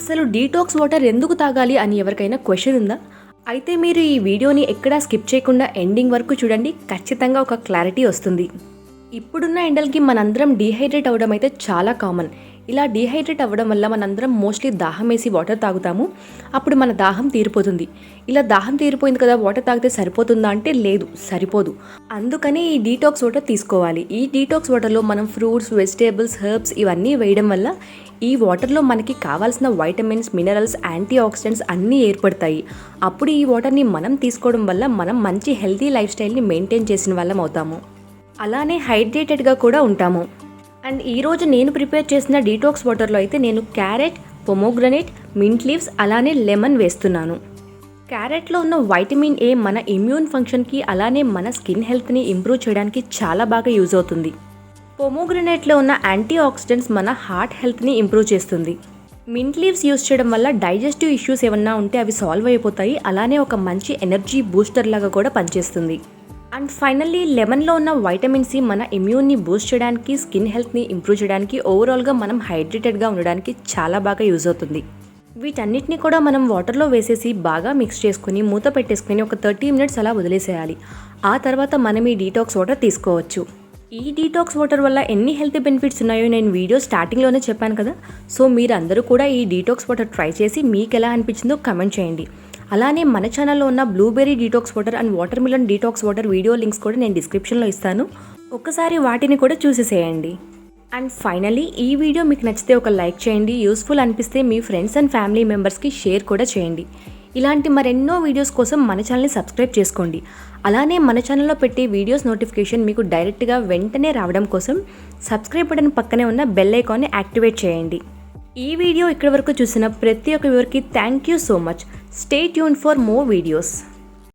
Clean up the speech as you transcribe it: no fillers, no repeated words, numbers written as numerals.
అసలు detox water ఎందుకు తాగాలి అని ఎవరికైనా క్వశ్చన్ ఉందా? అయితే మీరు ఈ వీడియోని ఎక్కడా స్కిప్ చేయకుండా ఎండింగ్ వరకు చూడండి. ఖచ్చితంగా ఒక క్లారిటీ వస్తుంది. ఇప్పుడున్న ఎండలకి మనందరం డీహైడ్రేట్ అవ్వడం అయితే చాలా కామన్. ఇలా డీహైడ్రేట్ అవ్వడం వల్ల మనందరం మోస్ట్లీ దాహం వేసి వాటర్ తాగుతాము. అప్పుడు మన దాహం తీరిపోతుంది. ఇలా దాహం తీరిపోయింది కదా, వాటర్ తాగితే సరిపోతుందా అంటే లేదు, సరిపోదు. అందుకని ఈ డీటాక్స్ వాటర్ తీసుకోవాలి. ఈ డీటాక్స్ వాటర్లో మనం ఫ్రూట్స్, వెజిటేబుల్స్, హెర్బ్స్ ఇవన్నీ వేయడం వల్ల ఈ వాటర్లో మనకి కావాల్సిన వైటమిన్స్, మినరల్స్, యాంటీ ఆక్సిడెంట్స్ అన్నీ ఏర్పడతాయి. అప్పుడు ఈ వాటర్ని మనం తీసుకోవడం వల్ల మనం మంచి హెల్తీ లైఫ్ స్టైల్ని మెయింటైన్ చేసిన వాళ్ళం అవుతాము. అలానే హైడ్రేటెడ్గా కూడా ఉంటాము. అండ్ ఈరోజు నేను ప్రిపేర్ చేసిన డీటాక్స్ వాటర్లో అయితే నేను క్యారెట్, పొమోగ్రనేట్, మింట్ లీవ్స్ అలానే లెమన్ వేస్తున్నాను. క్యారెట్లో ఉన్న వైటమిన్ ఏ మన ఇమ్యూన్ ఫంక్షన్కి అలానే మన స్కిన్ హెల్త్ని ఇంప్రూవ్ చేయడానికి చాలా బాగా యూజ్ అవుతుంది. పొమోగ్రనేట్లో ఉన్న యాంటీ ఆక్సిడెంట్స్ మన హార్ట్ హెల్త్ని ఇంప్రూవ్ చేస్తుంది. మింట్ లీవ్స్ యూజ్ చేయడం వల్ల డైజెస్టివ్ ఇష్యూస్ ఏమన్నా ఉంటే అవి సాల్వ్ అయిపోతాయి. అలానే ఒక మంచి ఎనర్జీ బూస్టర్ లాగా కూడా పనిచేస్తుంది. అండ్ ఫైనల్లీ లెమన్లో ఉన్న వైటమిన్ సి మన ఇమ్యూన్ని బూస్ట్ చేయడానికి, స్కిన్ హెల్త్ని ఇంప్రూవ్ చేయడానికి, ఓవరాల్గా మనం హైడ్రేటెడ్గా ఉండడానికి చాలా బాగా యూజ్ అవుతుంది. వీటన్నిటిని కూడా మనం వాటర్లో వేసేసి బాగా మిక్స్ చేసుకుని మూత పెట్టేసుకుని ఒక 30 minutes అలా వదిలేసేయాలి. ఆ తర్వాత మనం ఈ డీటాక్స్ వాటర్ తీసుకోవచ్చు. ఈ డీటాక్స్ వాటర్ వల్ల ఎన్ని హెల్త్ బెనిఫిట్స్ ఉన్నాయో నేను వీడియో స్టార్టింగ్లోనే చెప్పాను కదా. సో మీరు అందరూ కూడా ఈ డీటాక్స్ వాటర్ ట్రై చేసి మీకు ఎలా అనిపించిందో కమెంట్ చేయండి. అలానే మన ఛానల్లో ఉన్న blueberry detox water and water melon detox water video links కూడా నేను డిస్క్రిప్షన్లో ఇస్తాను. ఒక్కసారి వాటిని కూడా చూసేసేయండి. అండ్ ఫైనలీ ఈ వీడియో మీకు నచ్చితే ఒక లైక్ చేయండి. యూస్ఫుల్ అనిపిస్తే మీ ఫ్రెండ్స్ అండ్ ఫ్యామిలీ మెంబర్స్కి షేర్ కూడా చేయండి. ఇలాంటి మరెన్నో వీడియోస్ కోసం మన ఛానల్ని సబ్స్క్రైబ్ చేసుకోండి. అలానే మన ఛానల్లో పెట్టే వీడియోస్ నోటిఫికేషన్ మీకు డైరెక్ట్గా వెంటనే రావడం కోసం సబ్స్క్రైబ్ బటన్ పక్కనే ఉన్న బెల్ ఐకాన్ని యాక్టివేట్ చేయండి. ఈ వీడియో ఇక్కడి వరకు చూసిన ప్రతి ఒక్క వ్యూవర్కి thank you so much. Stay tuned for more videos.